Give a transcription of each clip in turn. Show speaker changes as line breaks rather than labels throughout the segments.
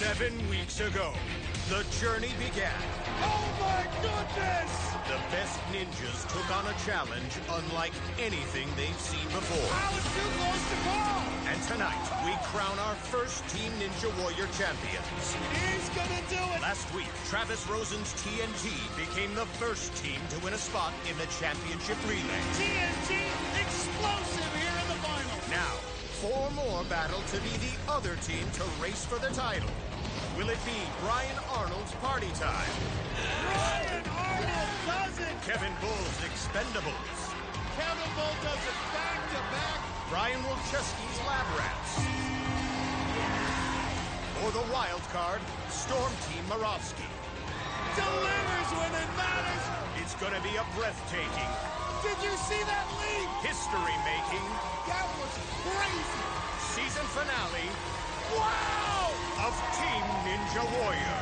7 weeks ago, the journey began.
Oh my goodness!
The best ninjas took on a challenge unlike anything they've seen before.
I was too close to call!
And tonight, we crown our first Team Ninja Warrior champions.
He's gonna do it!
Last week, Travis Rosen's TNT became the first team to win a spot in the championship relay.
TNT explosive here in the final.
Now, 4 more battle to be the other team to race for the title. Will it be Brian Arnold's party time?
Brian Arnold does it!
Kevin Bull's Expendables?
Kevin Bull does it back-to-back.
Brian Wilczewski's Lab Rats? Or the wild card, Storm Team Moravsky?
Delivers when it matters.
It's gonna be a breathtaking,
Did you see that lead?
history-making
That was crazy.
season finale
Wow!
of Team Ninja Warrior.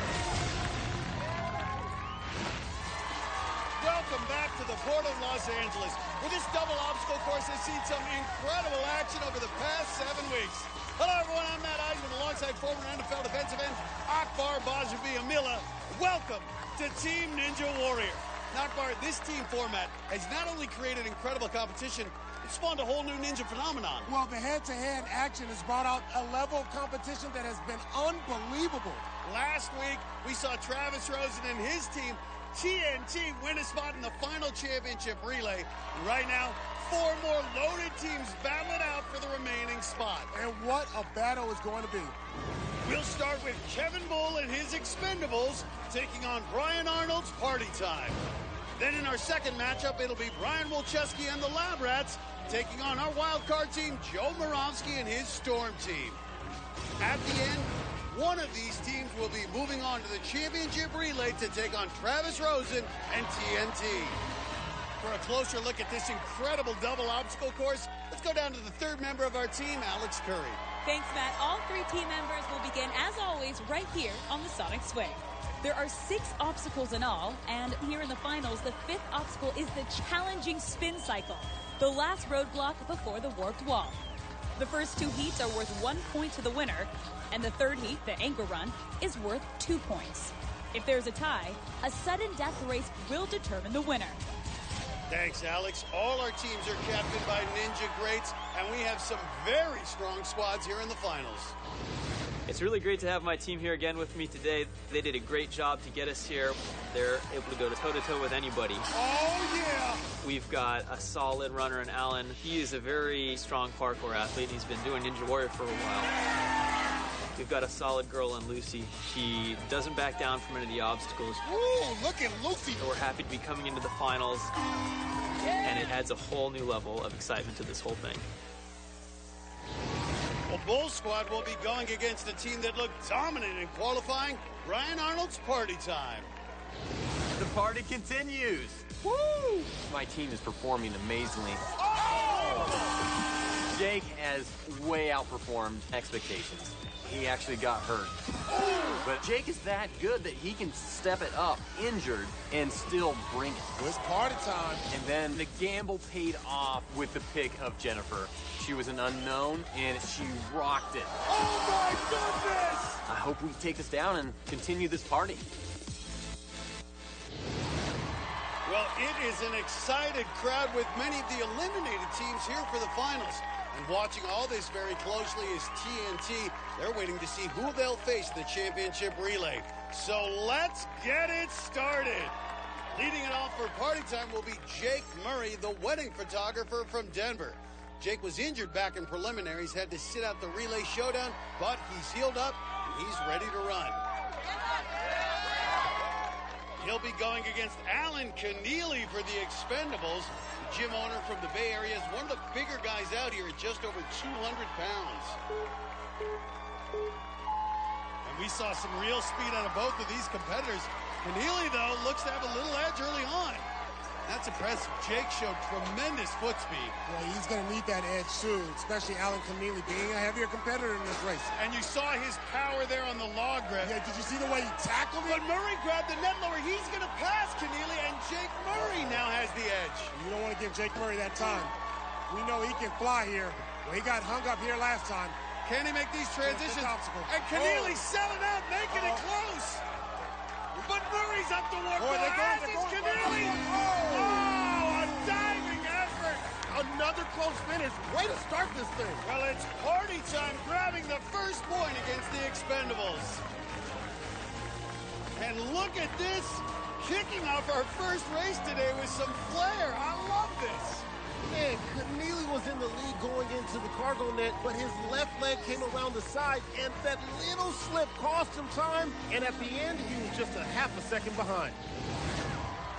Welcome back to the Port of Los Angeles, where this double obstacle course has seen some incredible action over the past 7 weeks. Hello, everyone. I'm Matt Eisman, alongside former NFL defensive end Akbar Bajabi-Amila. Welcome to Team Ninja Warrior. Now, Akbar, this team format has not only created incredible competition, it spawned a whole new ninja phenomenon.
Well, the head-to-head action has brought out a level of competition that has been unbelievable.
Last week, we saw Travis Rosen and his team, TNT, win a spot in the final championship relay. And right now, 4 more loaded teams battle it out for the remaining spot.
And what a battle it's going to be.
We'll start with Kevin Bull and his Expendables taking on Brian Arnold's Party Time. Then in our second matchup, it'll be Brian Wilczewski and the Lab Rats taking on our wild card team, Joe Moravsky and his Storm Team. At the end, one of these teams will be moving on to the championship relay to take on Travis Rosen and TNT. For a closer look at this incredible double obstacle course, let's go down to the third member of our team, Alex Curry.
Thanks, Matt. All 3 team members will begin, as always, right here on the Sonic Swing. There are 6 obstacles in all, and here in the finals, the 5th obstacle is the challenging spin cycle, the last roadblock before the warped wall. The first 2 heats are worth 1 point to the winner, and the third heat, the anchor run, is worth 2 points. If there's a tie, a sudden death race will determine the winner.
Thanks, Alex. All our teams are captained by Ninja Greats, and we have some very strong squads here in the finals.
It's really great to have my team here again with me today. They did a great job to get us here. They're able to go toe-to-toe with anybody.
Oh, yeah!
We've got a solid runner in Alan. He is a very strong parkour athlete, and he's been doing Ninja Warrior for a while. We've got a solid girl in Lucy. She doesn't back down from any of the obstacles.
Ooh, look at Lucy!
So we're happy to be coming into the finals, and it adds a whole new level of excitement to this whole thing.
Well, Bull's squad will be going against a team that looked dominant in qualifying, Brian Arnold's Party Time.
The party continues.
Woo!
My team is performing amazingly.
Oh!
Jake has way outperformed expectations. He actually got hurt. But Jake is that good that he can step it up, injured, and still bring it.
It's party time.
And then the gamble paid off with the pick of Jennifer. She was an unknown, and she rocked it.
Oh, my goodness!
I hope we take this down and continue this party.
Well, it is an excited crowd with many of the eliminated teams here for the finals. And watching all this very closely is TNT. They're waiting to see who they'll face in the championship relay. So let's get it started. Leading it off for Party Time will be Jake Murray, the wedding photographer from Denver. Jake was injured back in preliminaries, had to sit out the relay showdown, but he's healed up and he's ready to run. He'll be going against Alan Keneally for the Expendables. The gym owner from the Bay Area is one of the bigger guys out here at just over 200 pounds. And we saw some real speed out of both of these competitors. Keneally, though, looks to have a little edge early on. That's impressive. Jake showed tremendous foot speed.
Well, he's going to need that edge soon, especially Alan Keneally being a heavier competitor in this race.
And you saw his power there on the log grip.
Yeah, did you see the way he tackled
But
it?
Murray grabbed the net lower. He's going to pass Keneally, and Jake Murray now has the edge.
You don't want to give Jake Murray that time. We know he can fly here. Well, he got hung up here last time.
Can he make these transitions? And Keneally selling out, making it close. But Murray's up the warp wall. It's Keneally. Oh, a diving effort.
Another close finish. Way to start this thing.
Well, it's party time, grabbing the first point against the Expendables. And look at this, kicking off our first race today with some flair. I love this.
Man, Keneally was in the lead going into the cargo net, but his left leg came around the side, and that little slip cost him time, and at the end, he was just a half a second behind.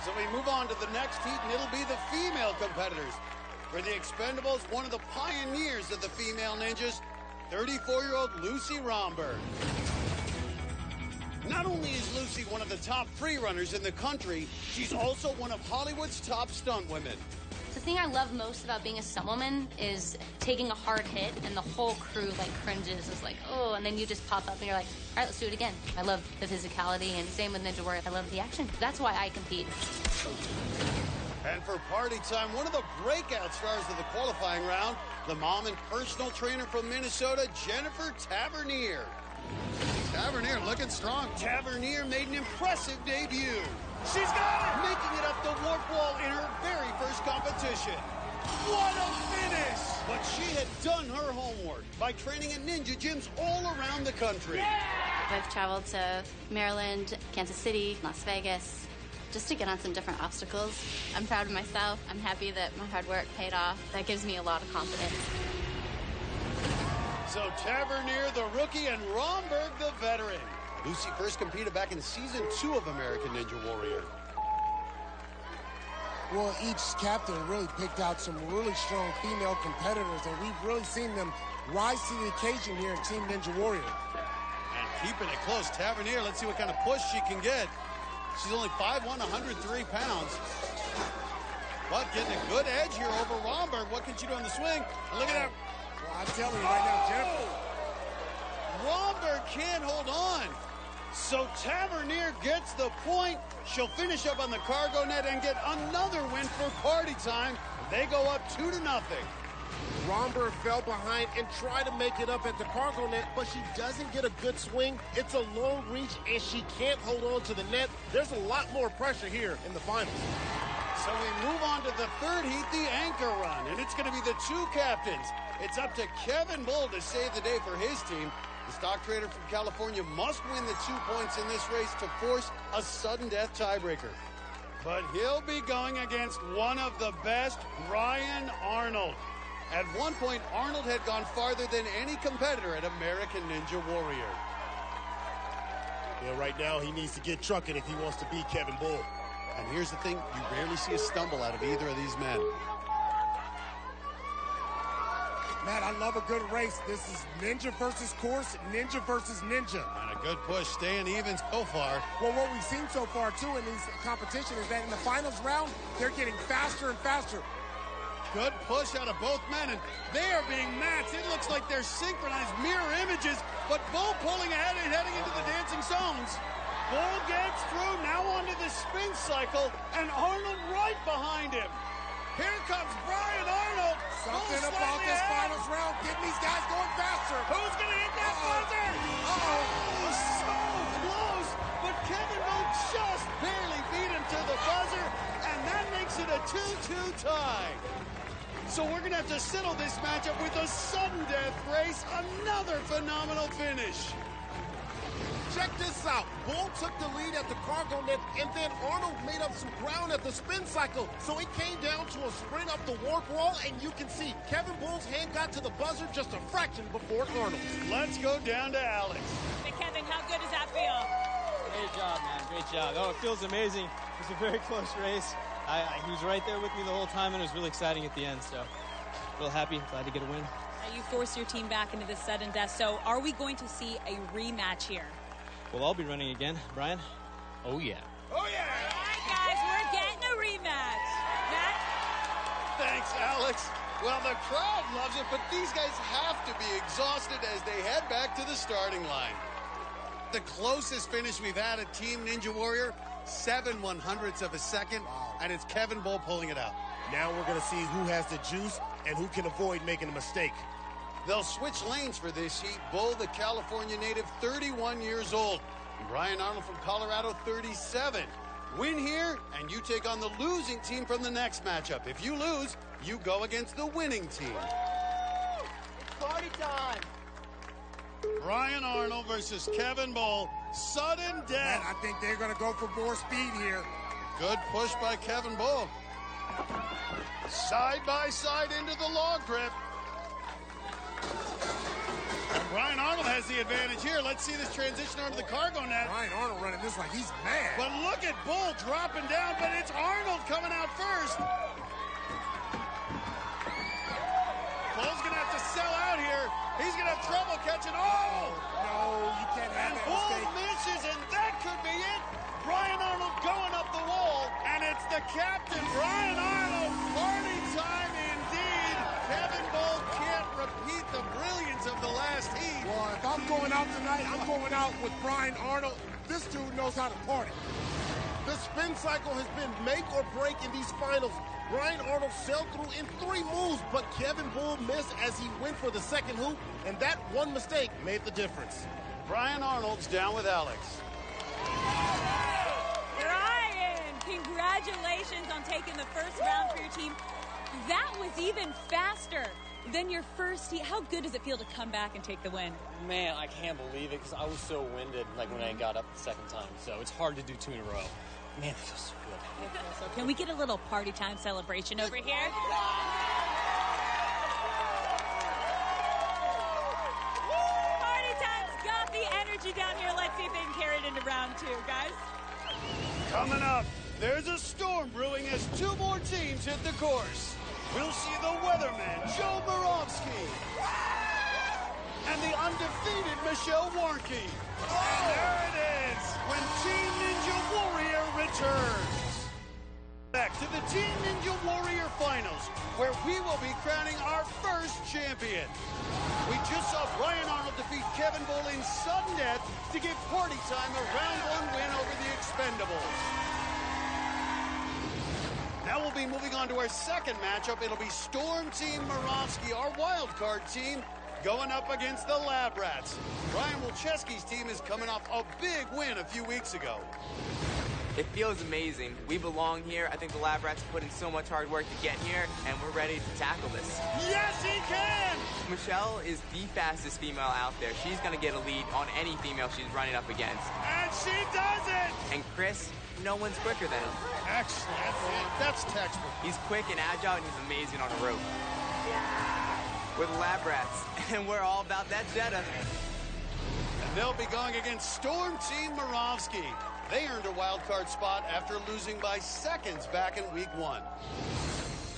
So we move on to the next heat, and it'll be the female competitors. For the Expendables, one of the pioneers of the female ninjas, 34-year-old Lucy Romberg. Not only is Lucy one of the top free runners in the country, she's also one of Hollywood's top stunt women.
The thing I love most about being a stunt woman is taking a hard hit and the whole crew like cringes. It's like, oh, and then you just pop up and you're like, all right, let's do it again. I love the physicality, and same with Ninja Warrior. I love the action. That's why I compete.
And for party time, one of the breakout stars of the qualifying round, the mom and personal trainer from Minnesota, Jennifer Tavernier. Tavernier looking strong. Tavernier made an impressive debut. She's got it! Making it up the warp wall in her very first competition. What a finish! But she had done her homework by training at ninja gyms all around the country.
I've traveled to Maryland, Kansas City, Las Vegas, just to get on some different obstacles. I'm proud of myself. I'm happy that my hard work paid off. That gives me a lot of confidence.
So Tavernier, the rookie, and Romberg, the veteran. Lucy first competed back in Season 2 of American Ninja Warrior.
Well, each captain really picked out some really strong female competitors, and we've really seen them rise to the occasion here in Team Ninja Warrior.
And keeping it close, Tavernier, let's see what kind of push she can get. She's only 5'1", 103 pounds. But getting a good edge here over Romberg. What can she do on the swing? And look at that.
Well, I'm telling you right now, Jennifer.
Romberg can't hold on. So Tavernier gets the point. She'll finish up on the cargo net and get another win for party time. They go up 2-0.
Romberg fell behind and tried to make it up at the cargo net, but she doesn't get a good swing. It's a long reach, and she can't hold on to the net. There's a lot more pressure here in the finals.
So we move on to the third heat, the anchor run, and it's going to be the two captains. It's up to Kevin Bull to save the day for his team. The stock trader from California must win the 2 points in this race to force a sudden death tiebreaker. But he'll be going against one of the best, Brian Arnold. At one point, Arnold had gone farther than any competitor at American Ninja Warrior.
Yeah, right now he needs to get trucking if he wants to beat Kevin Bull.
And here's the thing, you rarely see a stumble out of either of these men.
Matt, I love a good race. This is ninja versus course, ninja versus ninja.
And a good push, staying even so far.
Well, what we've seen so far, too, in these competitions is that in the finals round, they're getting faster and faster.
Good push out of both men, and they are being matched. It looks like they're synchronized mirror images, but Bull pulling ahead and heading into the dancing zones. Bull gets through, now onto the spin cycle, and Arnold right behind him. Here comes Brian Arnold.
Something about this finals round getting these guys going faster.
Who's going to hit that buzzer? Oh, so close. But Kevin Bull just barely beat him to the buzzer, and that makes it a 2-2 tie. So we're going to have to settle this matchup with a sudden death race. Another phenomenal finish.
Check this out. Bull took the lead at the cargo net, and then Arnold made up some ground at the spin cycle. So it came down to a sprint up the warp wall, and you can see Kevin Bull's hand got to the buzzer just a fraction before Arnold's.
Let's go down to Alex.
Hey, Kevin, how good does that feel?
Great job, man. Great job. Oh, it feels amazing. It was a very close race. He was right there with me the whole time, and it was really exciting at the end. So, real happy. Glad to get a win.
Now you forced your team back into this sudden death. So, are we going to see a rematch here?
Well, I'll be running again. Brian? Oh, yeah.
Oh, yeah!
All right, guys, we're getting a rematch. Matt?
Thanks, Alex. Well, the crowd loves it, but these guys have to be exhausted as they head back to the starting line. The closest finish we've had at Team Ninja Warrior, 7/100ths of a second, and it's Kevin Bull pulling it out.
Now we're going to see who has the juice and who can avoid making a mistake.
They'll switch lanes for this heat. Bull, the California native, 31 years old. And Brian Arnold from Colorado, 37. Win here, and you take on the losing team from the next matchup. If you lose, you go against the winning team.
It's party time.
Brian Arnold versus Kevin Bull. Sudden death.
Man, I think they're going to go for more speed here.
Good push by Kevin Bull. Side by side into the log grip. And Brian Arnold has the advantage here. Let's see this transition onto the cargo net.
Brian Arnold running this like he's mad.
But look at Bull dropping down, but it's Arnold coming out first. Bull's going to have to sell out here. He's going to have trouble catching. Oh!
No, you can't have that
Bull
mistake.
misses, and that could be it. Brian Arnold going up the wall, and it's the captain, Brian Arnold. Party time indeed. Kevin Bull can't repeat the brilliance of the last heat.
Well, if I'm going out tonight, I'm going out with Brian Arnold. This dude knows how to party.
The spin cycle has been make or break in these finals. Brian Arnold sailed through in 3 moves, but Kevin Bull missed as he went for the second hoop, and that one mistake made the difference.
Brian Arnold's down with Alex.
Brian, congratulations on taking the first round for your team. That was even faster than your first heat. How good does it feel to come back and take the win?
Man, I can't believe it because I was so winded like when I got up the second time. So it's hard to do 2 in a row. Man, it feels so good.
So can we get a little party time celebration over here? Party time's got the energy down here. Let's see if they can carry it into round 2, guys.
Coming up, there's a storm brewing as 2 more teams hit the course. We'll see the weatherman, Joe Moravsky, and the undefeated Michelle Warnke. And there it is, when Team Ninja Warrior returns. Back to the Team Ninja Warrior Finals, where we will be crowning our first champion. We just saw Brian Arnold defeat Kevin Bull in sudden death to give Party Time a round 1 win over the Expendables. Now we'll be moving on to our second matchup. It'll be Storm Team Moravsky, our wild card team, going up against the Lab Rats. Brian Wilczewski's team is coming off a big win a few weeks ago.
It feels amazing. We belong here. I think the Lab Rats put in so much hard work to get here, and we're ready to tackle this.
Yes, he can!
Michelle is the fastest female out there. She's going to get a lead on any female she's running up against.
And she does it!
And Chris, no one's quicker than him.
Excellent. That's textbook.
He's quick and agile, and he's amazing on a rope. We're the Lab Rats, and we're all about that Jetta.
And they'll be going against Storm Team Moravsky. They earned a wild card spot after losing by seconds back in week 1.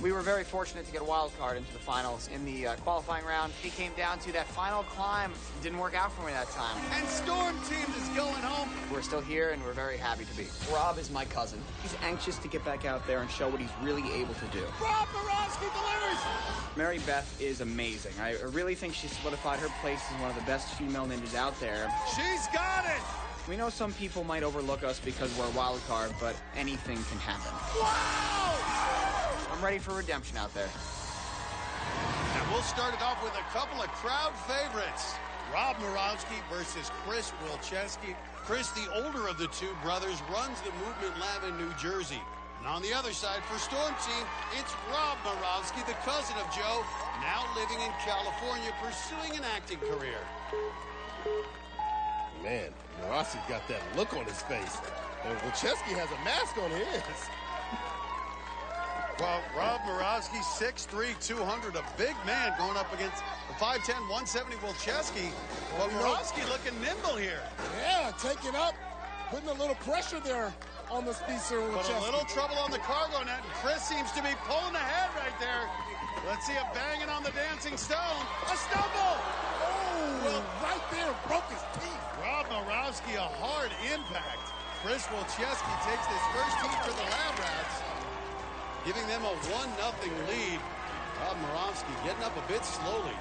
We were very fortunate to get a wild card into the finals in the qualifying round. It came down to that final climb. It didn't work out for me that time.
And Storm Team is going home.
We're still here, and we're very happy to be.
Rob is my cousin. He's anxious to get back out there and show what he's really able to do.
Rob Moravsky delivers!
Mary Beth is amazing. I really think she solidified her place as one of the best female ninjas out there.
She's got it!
We know some people might overlook us because we're a wild card, but anything can happen.
Wow!
I'm ready for redemption out there.
And we'll start it off with a couple of crowd favorites. Rob Moravsky versus Chris Wilczewski. Chris, the older of the 2 brothers, runs the Movement Lab in New Jersey. And on the other side, for Storm Team, it's Rob Moravsky, the cousin of Joe, now living in California, pursuing an acting career.
Man, Moravsky got that look on his face. And Wilczewski has a mask on his.
Well, Rob Moravsky, 6'3", 200, a big man going up against the 5'10", 170 Wilczewski. But Moravsky looking nimble here.
Yeah, taking up, putting a little pressure there on the speedster Wilczewski.
But a little trouble on the cargo net, and Chris seems to be pulling ahead right there. Let's see a banging on the dancing stone. A stumble!
Oh, well, right there, broke his teeth.
Rob Moravsky, a hard impact. Chris Wilczewski takes this first heat for the Lab Rats, giving them a 1-0 lead. Rob Moravsky getting up a bit slowly.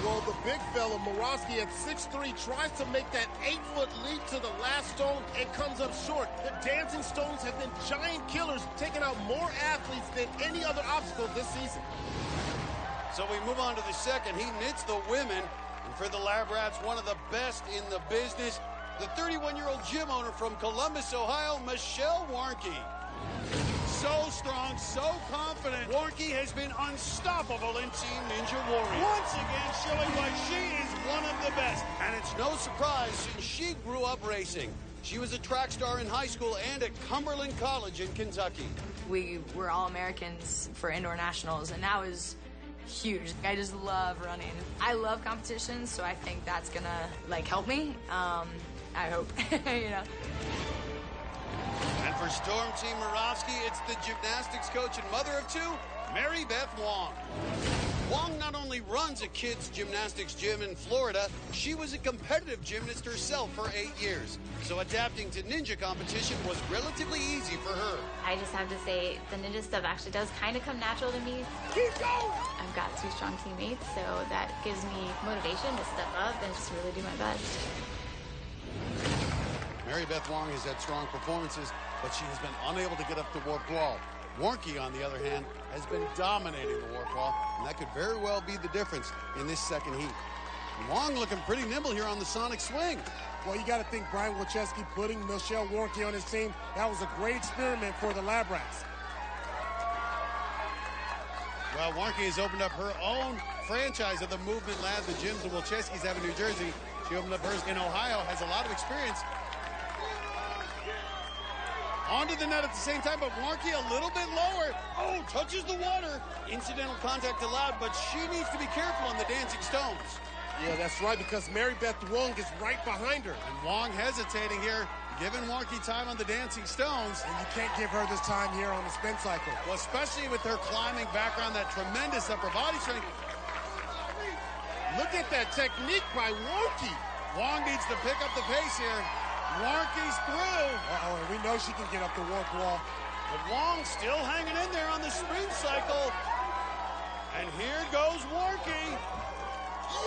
Well, the big fella, Moravsky at 6'3", tries to make that 8-foot leap to the last stone and comes up short. The dancing stones have been giant killers, taking out more athletes than any other obstacle this season.
So we move on to the second. He knits the women. And for the Lab Rats, one of the best in the business, the 31-year-old gym owner from Columbus, Ohio, Michelle Warnke. So strong, so confident. Warnke has been unstoppable in Team Ninja Warrior. Once again showing why she is one of the best. And it's no surprise since she grew up racing. She was a track star in high school and at Cumberland College in Kentucky.
We were All-Americans for indoor nationals, and that was huge. I just love running. I love competitions, so I think that's gonna help me. I hope, you know.
And for Storm Team Moravsky, it's the gymnastics coach and mother of two, Mary Beth Wong. Wong not only runs a kids' gymnastics gym in Florida, she was a competitive gymnast herself for 8 years. So adapting to ninja competition was relatively easy for her.
I just have to say, the ninja stuff actually does kind of come natural to me.
Keep going!
I've got 2 strong teammates, so that gives me motivation to step up and just really do my best.
Mary Beth Wong has had strong performances, but she has been unable to get up the warp wall. Warnke, on the other hand, has been dominating the warp wall, and that could very well be the difference in this second heat. Wong looking pretty nimble here on the Sonic Swing.
Well, you got to think Brian Wilczewski putting Michelle Warnke on his team, that was a great experiment for the Lab Rats.
Well, Warnke has opened up her own franchise of the Movement Lab, the gyms the Wilczewskis have in New Jersey. She opened up hers in Ohio, has a lot of experience. Onto the net at the same time, but Warnke a little bit lower. Oh, touches the water. Incidental contact allowed, but she needs to be careful on the dancing stones.
Yeah, that's right, because Mary Beth Wong is right behind her.
And Wong hesitating here, giving Warnke time on the dancing stones.
And you can't give her this time here on the spin cycle.
Well, especially with her climbing background, that tremendous upper body strength.
Look at that technique by Warnke.
Wong needs to pick up the pace here. Warnke's through.
Uh-oh, and we know she can get up the warp wall.
But Wong still hanging in there on the spin cycle. And here goes Warnke.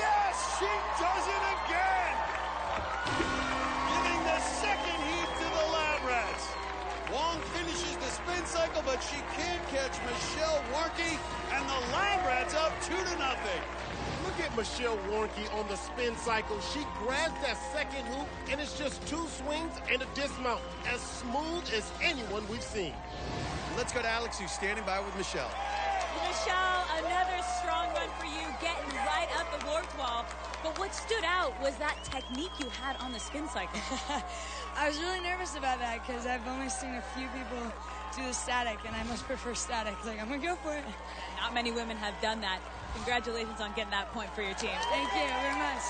Yes, she does it again. Giving the second heat to the Lab Rats. Wong finishes the spin cycle, but she can't catch Michelle Warnke, and the Lab Rats up 2-0.
Look at Michelle Warnke on the spin cycle. She grabs that second hoop, and it's just 2 swings and a dismount. As smooth as anyone we've seen.
Let's go to Alex, who's standing by with Michelle.
Michelle, another strong run for you, getting right up the warp wall. But what stood out was that technique you had on the spin cycle.
I was really nervous about that because I've only seen a few people do the static, and I much prefer static. I'm going to go for it.
Not many women have done that. Congratulations on getting that point for your team.
Thank you very much.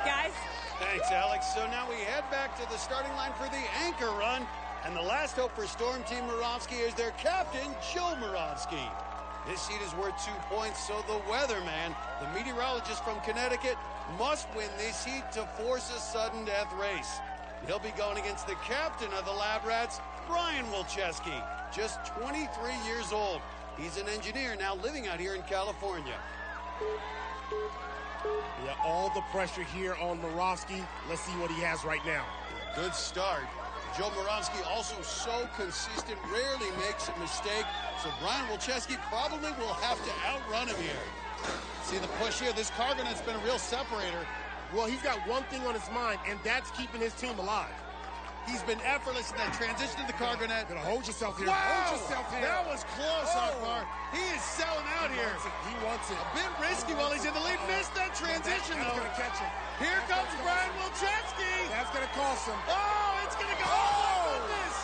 Guys?
Thanks, Alex. So now we head back to the starting line for the anchor run. And the last hope for Storm Team Moravsky is their captain, Joe Moravsky. This seat is worth 2 points, so the weatherman, the meteorologist from Connecticut, must win this heat to force a sudden death race. He'll be going against the captain of the Lab Rats, Brian Wilczewski, just 23 years old. He's an engineer now living out here in California.
Yeah, all the pressure here on Moravsky. Let's see what he has right now.
Good start. Joe Moravsky also so consistent, rarely makes a mistake. So Brian Wilczewski probably will have to outrun him here. See the push here. This cargo net's been a real separator.
Well, he's got one thing on his mind, and that's keeping his team alive.
He's been effortless in that transition to the cargo net.
Gonna hold yourself here.
Wow!
Hold yourself here.
That was close, Akbar. He is selling out here.
He wants it.
A bit risky while he's in the lead. Missed that transition,
that's
though.
Gonna catch him.
Here comes Brian Wilczewski.
That's gonna cost him.
Oh, it's gonna go. Oh, my goodness.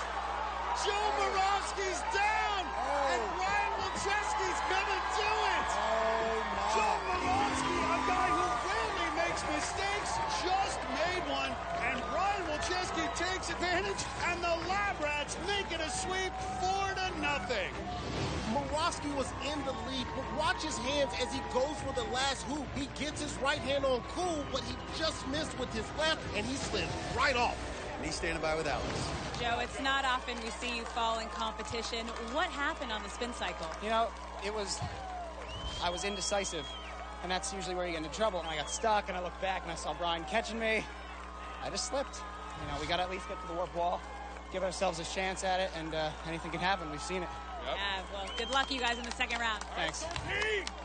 Joe Moravsky's down. And Brian Wilczewski's gonna do it.
Oh, my.
Joe Moravsky, a guy who rarely makes mistakes, just made one. And Brian Wilczewski takes advantage, and the Lab Rats make it a sweep 4-0.
Moravsky was in the lead, but watch his hands as he goes for the last hoop. He gets his right hand on cool, but he just missed with his left, and he slid right off.
And he's standing by with Alex.
Joe, it's not often we see you fall in competition. What happened on the spin cycle?
You know, I was indecisive, and that's usually where you get into trouble. And I got stuck, and I looked back, and I saw Brian catching me. I just slipped. You know, we got to at least get to the warp wall, give ourselves a chance at it, and anything can happen. We've seen it.
Yeah, well, good luck, you guys, in the second round.
Thanks.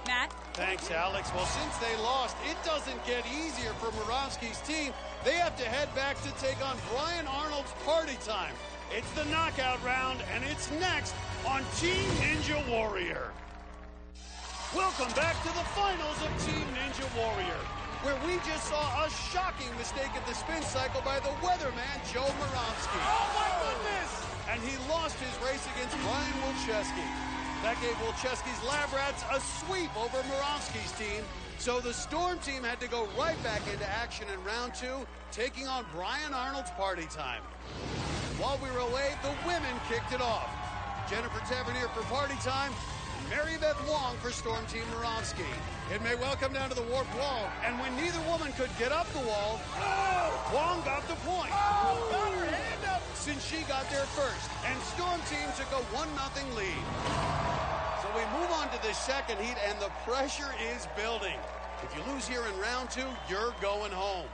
Matt?
Thanks, Alex. Well, since they lost, it doesn't get easier for Moravsky's team. They have to head back to take on Brian Arnold's Party Time. It's the knockout round, and it's next on Team Ninja Warrior. Welcome back to the finals of Team Ninja Warrior, where we just saw a shocking mistake at the spin cycle by the weatherman, Joe Moravsky. Oh, my goodness! And he lost his race against Brian Wilczewski. That gave Wilczewski's Lab Rats a sweep over Moravsky's team, so the Storm team had to go right back into action in round 2, taking on Brian Arnold's Party Time. While we were away, the women kicked it off. Jennifer Tavernier for Party Time, and Mary Beth Wong for Storm Team Moravsky. It may well come down to the warped wall, and when neither woman could get up the wall, Wong got the point. Got her hand up since she got there first, and Storm Team took a 1-0 lead. So we move on to the second heat, and the pressure is building. If you lose here in round 2, you're going home.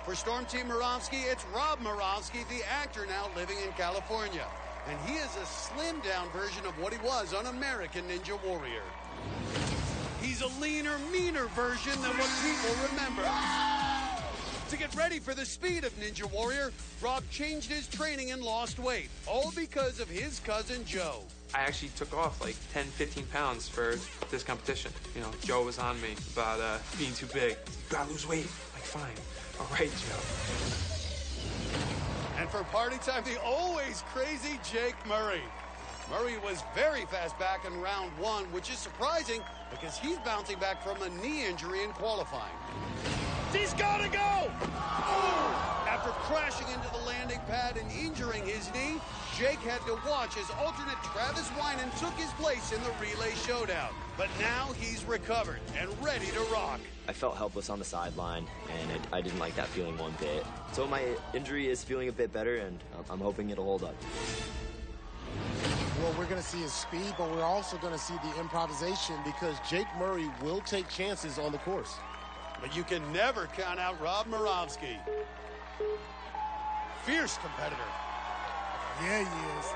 For Storm Team Moravsky, it's Rob Moravsky, the actor now living in California. And he is a slimmed-down version of what he was on American Ninja Warrior. He's a leaner, meaner version than what people remember. To get ready for the speed of Ninja Warrior, Rob changed his training and lost weight, all because of his cousin Joe.
I actually took off like 10, 15 pounds for this competition. You know, Joe was on me about being too big. You gotta lose weight. Like, fine. All right, Joe.
And for Party Time, the always crazy Jake Murray. Murray was very fast back in round 1, which is surprising because he's bouncing back from a knee injury in qualifying. He's gotta go! After crashing into the landing pad and injuring his knee, Jake had to watch as alternate Travis Winan took his place in the relay showdown. But now he's recovered and ready to rock.
I felt helpless on the sideline, and I didn't like that feeling one bit. So my injury is feeling a bit better, and I'm hoping it'll hold up.
Well, we're going to see his speed, but we're also going to see the improvisation because Jake Murray will take chances on the course.
But you can never count out Rob Moravsky. Fierce competitor.
Yeah, he is.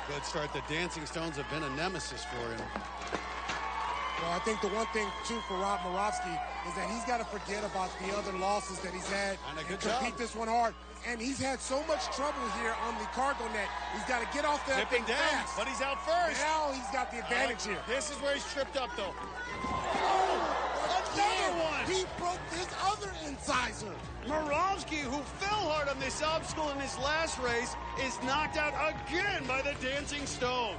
Good start. The Dancing Stones have been a nemesis for him.
Well, I think the one thing, too, for Rob Moravsky is that he's got to forget about the other losses that he's had and compete this one hard. And he's had so much trouble here on the cargo net. He's got to get off that thing fast.
But he's out first.
Now he's got the advantage here.
This is where he's tripped up, though.
Another one. He broke this other incisor.
Moravsky, who fell hard on this obstacle in his last race, is knocked out again by the Dancing Stones.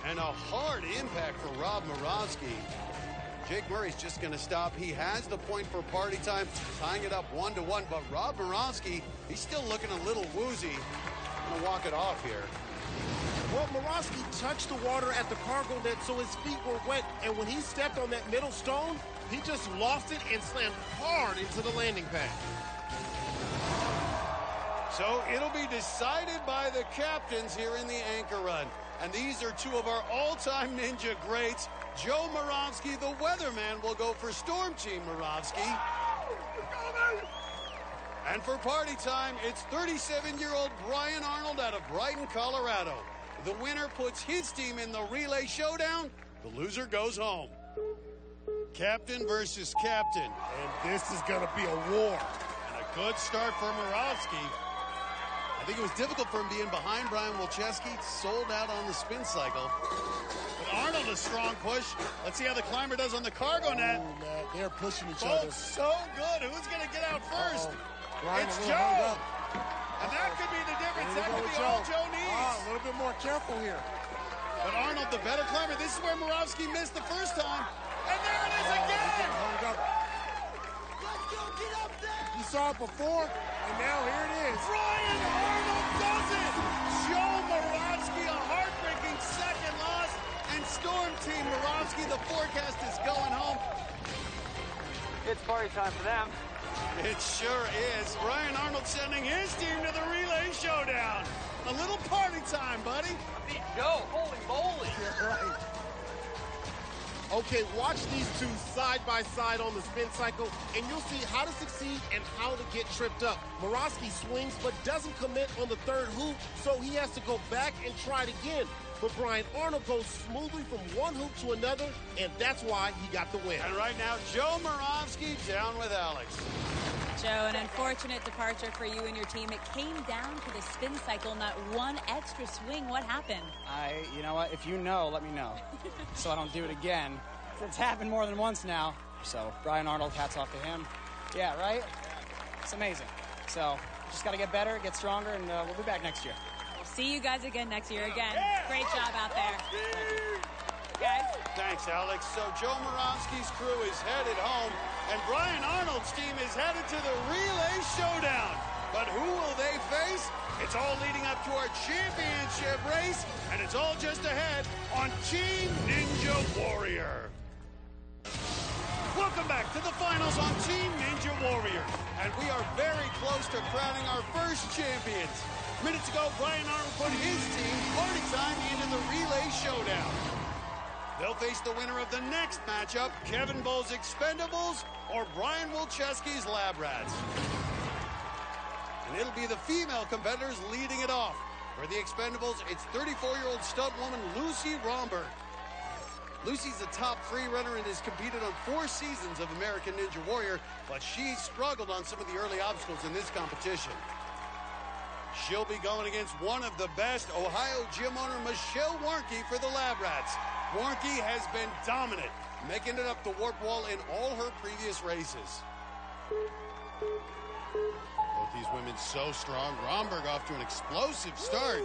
And a hard impact for Rob Moravsky. Jake Murray's just going to stop. He has the point for Party Time, tying it up 1-1. But Rob Moravsky, he's still looking a little woozy. Going to walk it off here.
Well, Moravsky touched the water at the cargo net, so his feet were wet. And when he stepped on that middle stone, he just lost it and slammed hard into the landing pad.
So it'll be decided by the captains here in the anchor run. And these are two of our all-time Ninja greats. Joe Moravsky, the weatherman, will go for Storm Team Moravsky. And for Party Time, it's 37-year-old Brian Arnold out of Brighton, Colorado. The winner puts his team in the relay showdown. The loser goes home. Captain versus captain.
And this is going to be a war.
And a good start for Moravsky. I think it was difficult for him being behind Brian Wilczewski, sold out on the spin cycle. But Arnold, a strong push. Let's see how the climber does on the cargo net.
Ooh, man, they're pushing each other.
So good. Who's going to get out first? It's Joe. And that could be the difference. That could be all Joe needs.
A little bit more careful here.
But Arnold, the better climber. This is where Moravsky missed the first time. And there it is again.
You saw it before, and now here it is.
Brian Arnold does it! Joe Moravsky, a heartbreaking second loss, and Storm Team Moravsky, the forecast is going home.
It's party time for them.
It sure is. Brian Arnold sending his team to the relay showdown. A little party time, buddy.
Joe, holy moly.
Yeah, right.
Okay, watch these two side by side on the spin cycle, and you'll see how to succeed and how to get tripped up. Moravsky swings but doesn't commit on the third hoop, so he has to go back and try it again. But Brian Arnold goes smoothly from one hoop to another, and that's why he got the win.
And right now, Joe Moravsky down with Alex.
Joe, an unfortunate departure for you and your team. It came down to the spin cycle, not one extra swing. What happened?
You know what? If you know, let me know, so I don't do it again. It's happened more than once now. So Brian Arnold, hats off to him. Yeah, right? It's amazing. So just got to get better, get stronger, and we'll be back next year.
We'll see you guys again next year. Again, great job out there. Guys.
Thanks, Alex. So Joe Moravsky's crew is headed home, and Brian Arnold's team is headed to the relay showdown. But who will they face? It's all leading up to our championship race, and it's all just ahead on Team Ninja Warrior. Welcome back to the finals on Team Ninja Warrior, and we are very close to crowning our first champions. Minutes ago, Brian Arnold put his team, Party Time, into the relay showdown. They'll face the winner of the next matchup, Kevin Bull's Expendables or Brian Wilczewski's Lab Rats. And it'll be the female competitors leading it off. For the Expendables, it's 34-year-old stud woman Lucy Romberg. Lucy's a top free runner and has competed on 4 seasons of American Ninja Warrior, but she struggled on some of the early obstacles in this competition. She'll be going against one of the best, Ohio gym owner Michelle Warnke for the Lab Rats. Warnke has been dominant, making it up the warp wall in all her previous races. Both these women so strong. Romberg off to an explosive start.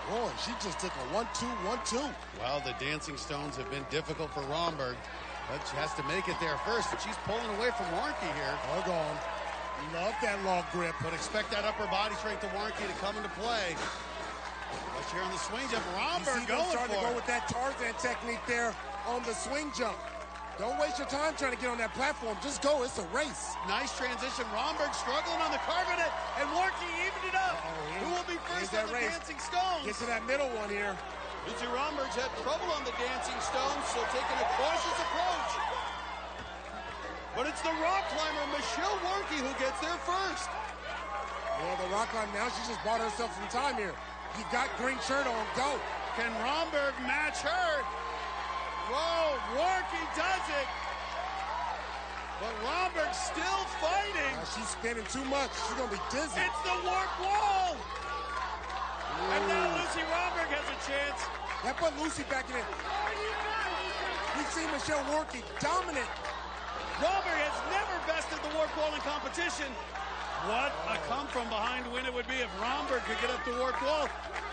Boy, she just took a 1-2, 1-2.
Well, the dancing stones have been difficult for Romberg, but she has to make it there first. And she's pulling away from Warnke here.
Hold on. Love that long grip.
But expect that upper body strength of Warnke to come into play. Watch here on the swing jump. Romberg going for it.
To go with that Tarzan technique there on the swing jump. Don't waste your time trying to get on that platform. Just go. It's a race.
Nice transition. Romberg struggling on the cargo net, and Warnke evened it up. Who will be first on the dancing stones?
Get to that middle one here.
Lucy Romberg's had trouble on the dancing stones, so taking a cautious approach. But it's the rock climber, Michelle Warnke, who gets there first.
Yeah, the rock climber, now she just bought herself some time here. You got green shirt on, go.
Can Romberg match her? Whoa, Warnke does it. But Romberg's still fighting.
She's spinning too much. She's going to be dizzy.
It's the warp wall. And now Lucy Romberg has a chance.
That put Lucy back in it. We've seen Michelle Warnke dominant.
Romberg has never bested the warp wall in competition. What a come-from-behind win it would be if Romberg could get up the warp wall.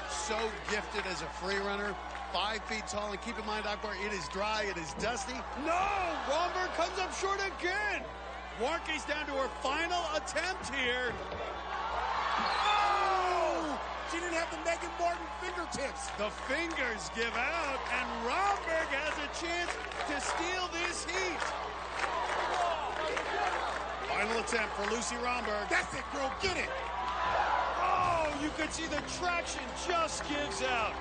So gifted as a free runner, 5 feet tall, and keep in mind, Akbar, it is dry, it is dusty. No! Romberg comes up short again! Warnke's down to her final attempt here.
Oh! She didn't have the Megan Martin fingertips.
The fingers give out, and Romberg has a chance to steal this heat. Final attempt for Lucy Romberg.
That's it, girl. Get it.
Oh, you could see the traction just gives out.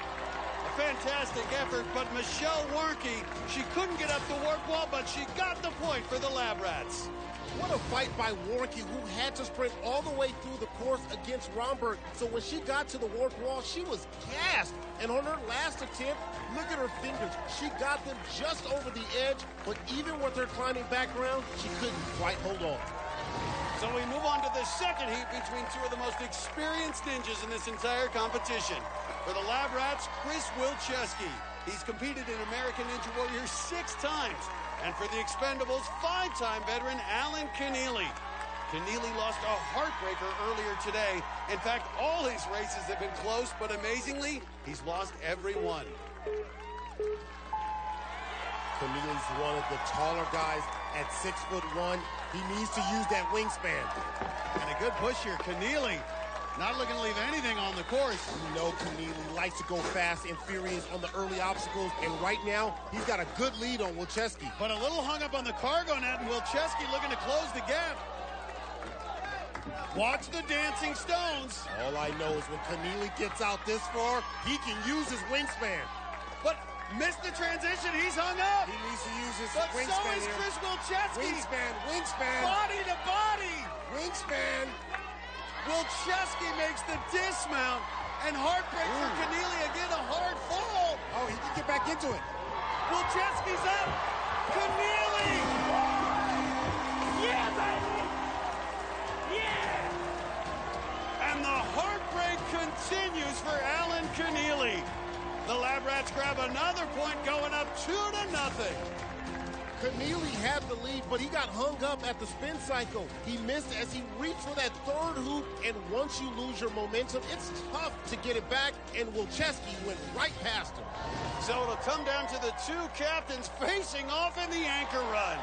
A fantastic effort, but Michelle Warnke, she couldn't get up the warp wall, but she got the point for the Lab Rats.
What a fight by Warnke, who had to sprint all the way through the course against Romberg. So when she got to the warp wall, she was gassed. And on her last attempt, look at her fingers. She got them just over the edge, but even with her climbing background, she couldn't quite hold on.
So we move on to the second heat between 2 of the most experienced ninjas in this entire competition. For the Lab Rats, Chris Wilczewski. He's competed in American Ninja Warrior 6 times. And for the Expendables, 5-time veteran Alan Keneally. Keneally lost a heartbreaker earlier today. In fact, all his races have been close, but amazingly, he's lost every one.
Keneally's one of the taller guys at 6'1". He needs to use that wingspan.
And a good push here. Keneally not looking to leave anything on the course.
You know Keneally likes to go fast and furious on the early obstacles, and right now, he's got a good lead on Wilczewski.
But a little hung up on the cargo net, and Wilczewski looking to close the gap. Watch the dancing stones.
All I know is when Keneally gets out this far, he can use his wingspan.
But Missed the transition. He's hung up.
He needs to use his
but
wingspan
so is
here.
Chris Wilczewski.
Wingspan.
Body to body.
Wingspan.
Wilczewski makes the dismount. And heartbreak for Keneally. Again, a hard fall.
Oh, he can get back into it.
Wilczewski's up. Keneally.
Yeah, baby. Yeah.
And the heartbreak continues for Alan Keneally. The Lab Rats grab another point, going up 2-0.
Keneally had the lead, but he got hung up at the spin cycle. He missed as he reached for that third hoop, and once you lose your momentum, it's tough to get it back, and Wilczewski went right past him.
So it'll come down to the two captains facing off in the anchor run.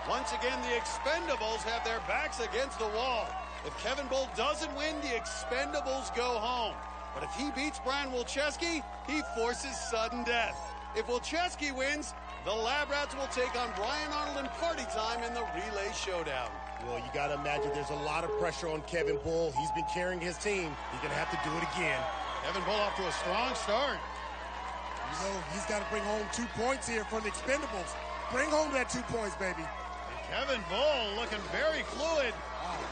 Once again, the Expendables have their backs against the wall. If Kevin Bull doesn't win, the Expendables go home. But if he beats Brian Wilczewski, he forces sudden death. If Wilczewski wins, the Lab Rats will take on Brian Arnold and Party Time in the relay showdown.
Well, you got to imagine there's a lot of pressure on Kevin Bull. He's been carrying his team. He's going to have to do it again.
Kevin Bull off to a strong start.
You know, he's got to bring home 2 points here for the Expendables. Bring home that 2 points, baby.
And Kevin Bull looking very fluid.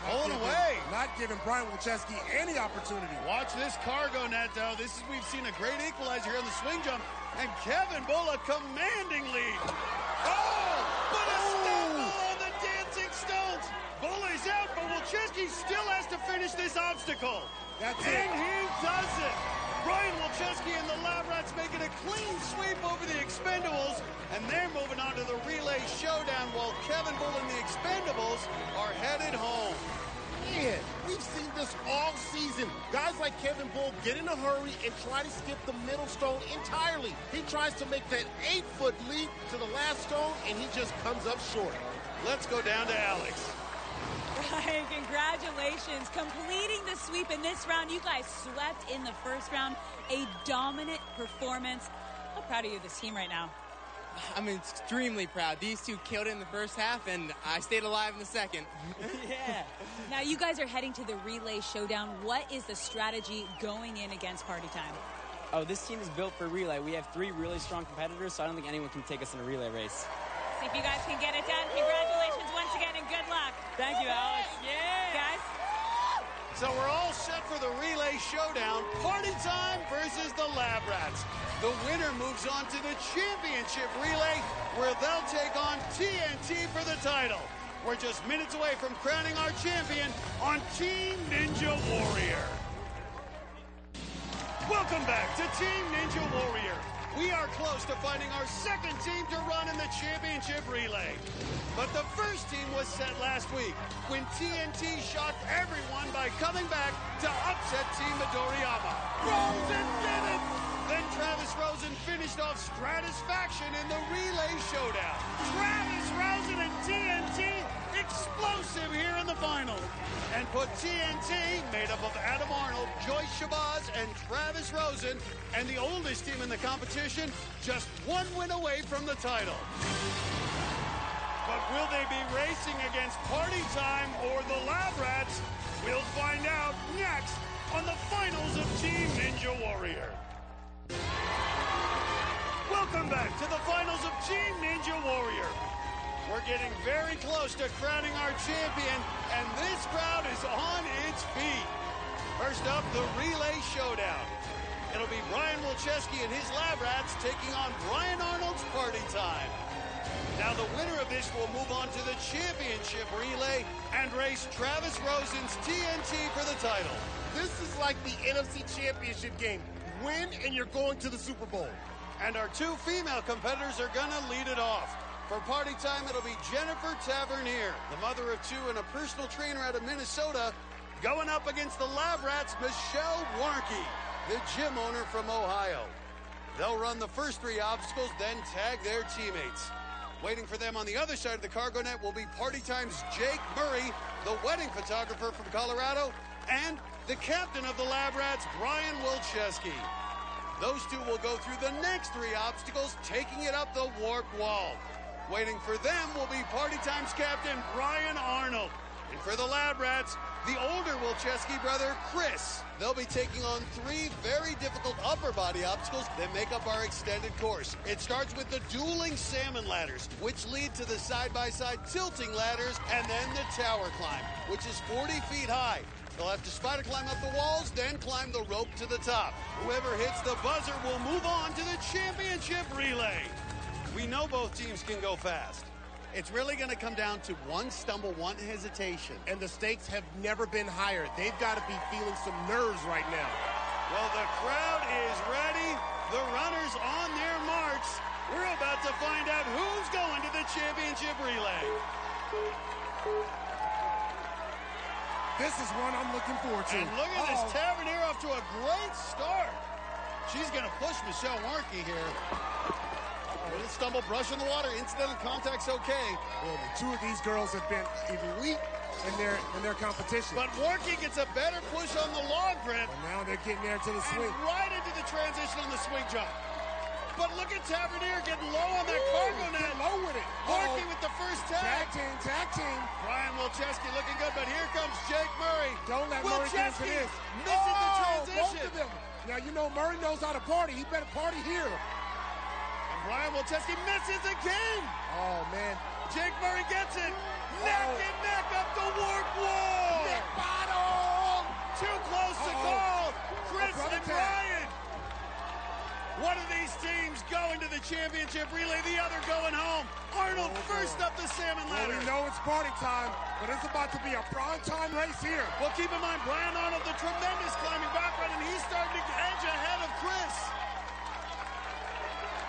Pulling away.
Not giving Brian Wilczewski any opportunity.
Watch this cargo net, though. We've seen a great equalizer here on the swing jump. And Kevin Bull a commanding lead. Oh! But a stumble on the dancing stones. Bull is out, but Wilczewski still has to finish this obstacle.
That's it.
And he does it. Brian Wilczewski and the Lab Rats making a clean sweep over the Expendables. And they're moving on to the relay showdown while Kevin Bull and the Expendables are headed home.
Man, we've seen this all season. Guys like Kevin Bull get in a hurry and try to skip the middle stone entirely. He tries to make that 8-foot leap to the last stone, and he just comes up short.
Let's go down to Alex.
Brian, congratulations. Completing the sweep in this round. You guys swept in the first round. A dominant performance. How proud are you of this team right now?
I'm extremely proud. These two killed it in the first half, and I stayed alive in the second.
Yeah. Now, you guys are heading to the relay showdown. What is the strategy going in against Party Time?
Oh, this team is built for relay. We have 3 really strong competitors, so I don't think anyone can take us in a relay race.
See if you guys can get it done. Congratulations once again, and good luck.
Thank you, Alex.
Yeah. Guys.
So we're all set for the relay showdown. Party Time versus the Lab Rats. The winner moves on to the championship relay, where they'll take on TNT for the title. We're just minutes away from crowning our champion on Team Ninja Warrior. Welcome back to Team Ninja Warrior. We are close to finding our second team to run in the championship relay. But the first team was set last week when TNT shocked everyone by coming back to upset Team Midoriyama. Rosen did it! Then Travis Rosen finished off Stratisfaction in the relay showdown. Travis Rosen and TNT explosive here in the final. And put TNT, made up of Adam Arnold, Joyce Shahboz, and Travis Rosen, and the oldest team in the competition, just 1 win away from the title. But will they be racing against Party Time or the Lab Rats? We'll find out next on the finals of Team Ninja Warrior. Welcome back to the finals of Team Ninja Warrior. We're getting very close to crowning our champion, and this crowd is on its feet. First up, the relay showdown. It'll be Brian Wilczewski and his Lab Rats taking on Brian Arnold's Party Time. Now the winner of this will move on to the championship relay and race Travis Rosen's TNT for the title.
This is like the NFC Championship game. Win and you're going to the Super Bowl.
And our 2 female competitors are gonna lead it off. For Party Time, it'll be Jennifer Tavernier, the mother of 2 and a personal trainer out of Minnesota, going up against the Lab Rats' Michelle Warnke, the gym owner from Ohio. They'll run the first 3 obstacles, then tag their teammates. Waiting for them on the other side of the cargo net will be Party Time's Jake Murray, the wedding photographer from Colorado, and the captain of the Lab Rats, Brian Wilczewski. Those 2 will go through the next 3 obstacles, taking it up the warp wall. Waiting for them will be Party Time's captain, Brian Arnold. And for the Lab Rats, the older Wilczewski brother, Chris. They'll be taking on 3 very difficult upper body obstacles that make up our extended course. It starts with the dueling salmon ladders, which lead to the side-by-side tilting ladders, and then the tower climb, which is 40 feet high. They'll have to spider climb up the walls, then climb the rope to the top. Whoever hits the buzzer will move on to the championship relay. We know both teams can go fast. It's really going to come down to one stumble, one hesitation.
And the stakes have never been higher. They've got to be feeling some nerves right now.
Well, the crowd is ready. The runners on their march. We're about to find out who's going to the championship relay.
This is one I'm looking forward to.
And look at this Tavernier off to a great start. She's going to push Michelle Warnke here. Little stumble, brush in the water, incidental contact's okay.
Well, the 2 of these girls have been elite in their competition.
But Warnke gets a better push on the log, Brent.
And now they're getting there to the swing.
And right into the transition on the swing jump. But look at Tavernier getting low on that cargo net.
Get low with it.
Warnke with the first tag.
Tag team.
Brian Wilczewski looking good, but here comes Jake Murray.
Don't let Murray get into this.
Misses the transition.
Both of them. Now, you know Murray knows how to party. He better party here.
Brian Wilczewski misses again.
Oh, man.
Jake Murray gets it. Neck and neck up the warp wall.
Neck bottom.
Too close to call. Chris and Brian. One of these teams going to the championship relay, the other going home. Arnold first up the salmon ladder.
Well, we know it's party time, but it's about to be a prime time race here.
Well, keep in mind, Brian Arnold, the tremendous climbing background, and he's starting to edge ahead of Chris.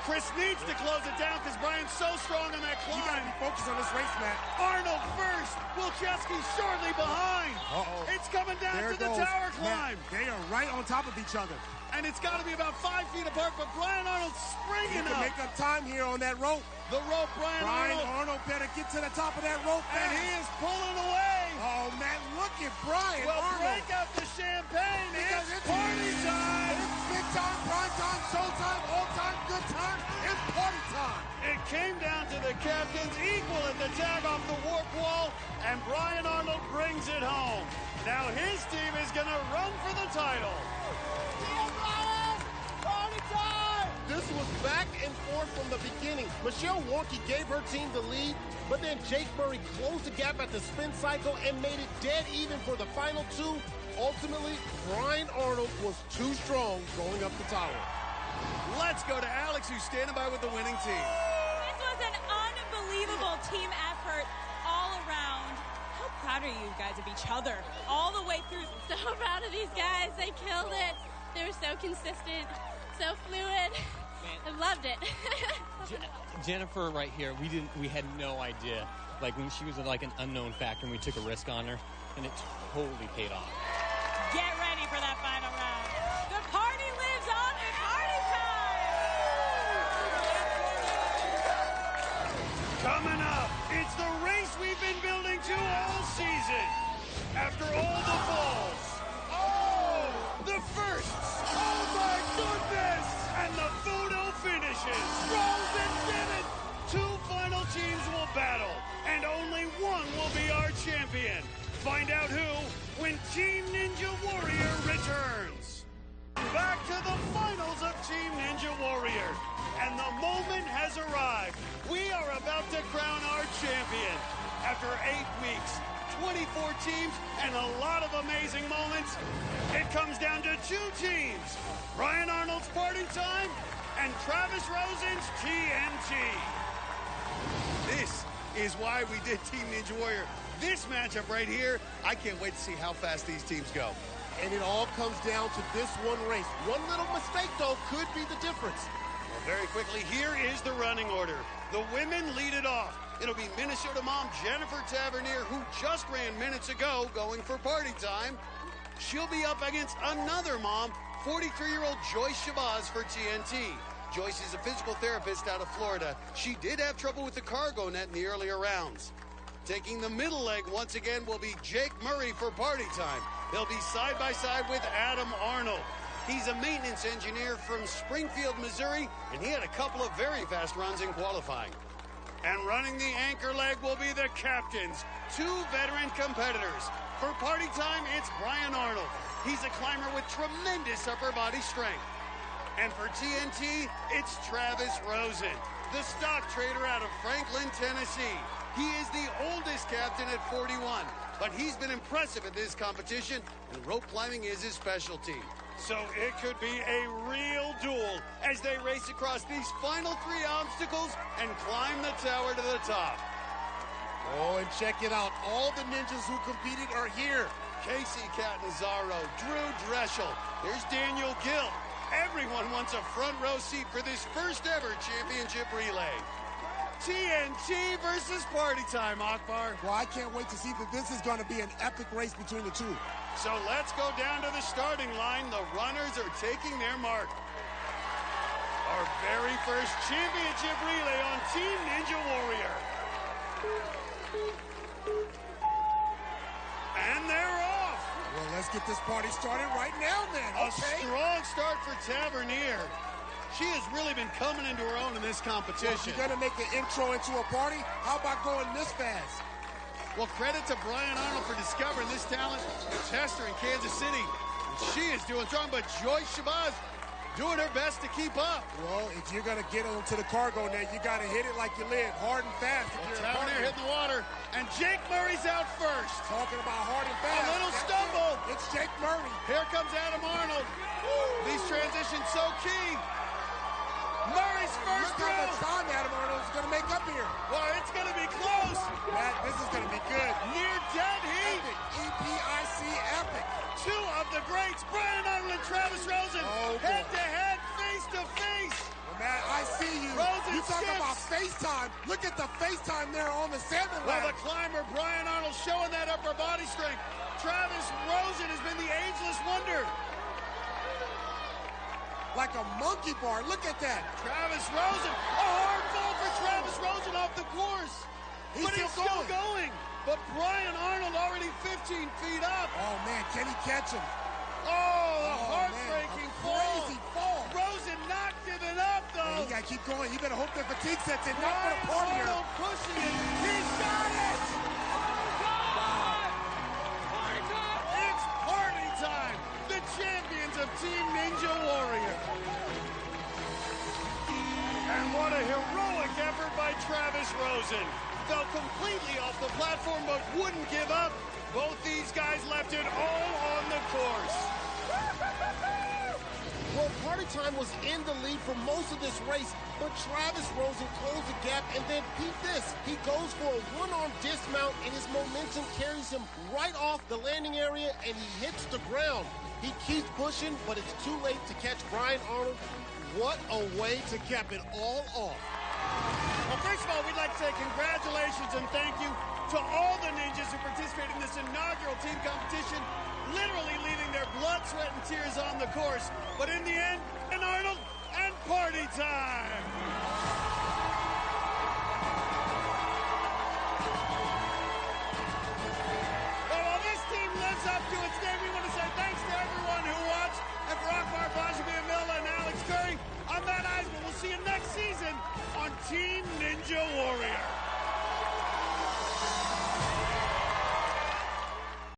Chris needs to close it down because Brian's so strong on that climb.
You got to be focused on this race, Matt.
Arnold first. Wilczewski shortly behind. It's coming down to the tower climb.
Matt, they are right on top of each other.
And it's got to be about 5 feet apart, but Brian Arnold's springing up.
He can make up time here on that rope.
The rope, Brian
Arnold better get to the top of that rope fast.
And he is pulling away.
Oh, Matt, look at Brian Arnold.
Break out the champagne.
Because
it's party time.
It's big time, prime time, showtime, all time, good time. It's party time.
It came down to the captains, equal at the tag off the warp wall, and Brian Arnold brings it home. Now his team is going to run for the title.
This was back and forth from the beginning. Michelle Warnke gave her team the lead, but then Jake Murray closed the gap at the spin cycle and made it dead even for the final 2. Ultimately, Brian Arnold was too strong going up the tower.
Let's go to Alex, who's standing by with the winning team.
This was an unbelievable team effort all around. How proud are you guys of each other all the way through?
So proud of these guys. They killed it. They were so consistent, so fluid. I loved it.
Jennifer right here, we had no idea. Like when she was like an unknown factor and we took a risk on her, and it totally paid off.
Get ready for that final round. The party lives on in party time.
Coming up, it's the race we've been building to all season. After all the falls. Oh, the firsts. Oh my goodness. And the photo finishes. Rosen did it. 2 final teams will battle, and only one will be our champion. Find out who when Team Ninja Warrior returns. Back to the finals of Team Ninja Warrior. And the moment has arrived. We are about to crown our champion. After 8 weeks, 24 teams, and a lot of amazing moments, it comes down to 2 teams. Brian Arnold's Party Time and Travis Rosen's TNT. This is why we did Team Ninja Warrior. This matchup right here, I can't wait to see how fast these teams go.
And it all comes down to this one race. One little mistake, though, could be the difference.
Well, very quickly, here is the running order. The women lead it off. It'll be Minnesota mom Jennifer Tavernier, who just ran minutes ago, going for Party Time. She'll be up against another mom, 43-year-old Joyce Shahboz for TNT. Joyce is a physical therapist out of Florida. She did have trouble with the cargo net in the earlier rounds. Taking the middle leg once again will be Jake Murray for Party Time. They'll be side by side with Adam Arnold. He's a maintenance engineer from Springfield, Missouri, and he had a couple of very fast runs in qualifying. And running the anchor leg will be the captains, 2 veteran competitors, For party time, it's Brian Arnold. He's a climber with tremendous upper body strength. And for TNT, it's Travis Rosen, the stock trader out of Franklin, Tennessee. He is the oldest captain at 41, but he's been impressive at this competition, and rope climbing is his specialty. So it could be a real duel as they race across these final 3 obstacles and climb the tower to the top.
Oh, and check it out. All the ninjas who competed are here.
Casey Catanzaro, Drew Dreschel, here's Daniel Gill. Everyone wants a front row seat for this first ever championship relay. TNT versus party time, Akbar.
Well, I can't wait to see that this is going to be an epic race between the two.
So let's go down to the starting line. The runners are taking their mark. Our very first championship relay on Team Ninja Warrior. And they're off.
Well, let's get this party started right now, then.
A strong start for Tavernier. She has really been coming into her own in this competition.
Well, if you're going to make an intro into a party, how about going this fast?
Well, credit to Brian Arnold for discovering this talent, tester in Kansas City. And she is doing strong, but Joyce Shahboz doing her best to keep up.
Well, if you're going to get onto the cargo net, you got to hit it like you live, hard and fast.
Tavernier hitting the water, and Jake Murray's out first.
Talking about hard and fast.
A little stumble.
It's Jake Murray.
Here comes Adam Arnold. These transitions so key. Murray's first
throw. Look how much time Adam Arnold is going to make up here.
Well, it's going to be close.
Matt, this is going to be good.
Near dead heat.
Epic. EPIC epic.
2 of the greats, Brian Arnold and Travis Rosen, head-to-head, face-to-face.
Well, Matt, I see you.
Rosen
you talk about FaceTime. Look at the FaceTime there on the 7 ladder.
Well, the climber, Brian Arnold, showing that upper body strength. Travis Rosen has been the ageless wonder.
Like a monkey bar. Look at that.
Travis Rosen. A hard fall for Travis Rosen off the course. He's still going. But Brian Arnold already 15 feet up.
Oh, man, can he catch him?
Oh, the heartbreaking fall.
Crazy fall.
Rosen not giving up, though.
Man, you got to keep going. You better hope that fatigue sets in. Not for the party here.
Arnold pushing it. He's got it. It's party time. The champions of Team Ninja Warrior. And what a heroic effort by Travis Rosen. Fell completely off the platform but wouldn't give up. Both these guys left it all on the course.
Well, party time was in the lead for most of this race, but Travis Rosen closed the gap, and then peep this. He goes for a one-arm dismount, and his momentum carries him right off the landing area, and he hits the ground. He keeps pushing, but it's too late to catch Brian Arnold. What a way to cap it all off.
Well, first of all, we'd like to say congratulations and thank you to all the ninjas who participated in this inaugural team competition, literally leaving their blood, sweat, and tears on the course. But in the end, and Arnold and party time. Well, while this team lives up to its name, we want to say thanks to everyone who watched. And for Akbar Bajabia-Milla and Alex Curry, I'm Matt Eisman. We'll see you next season on Team Ninja Warrior.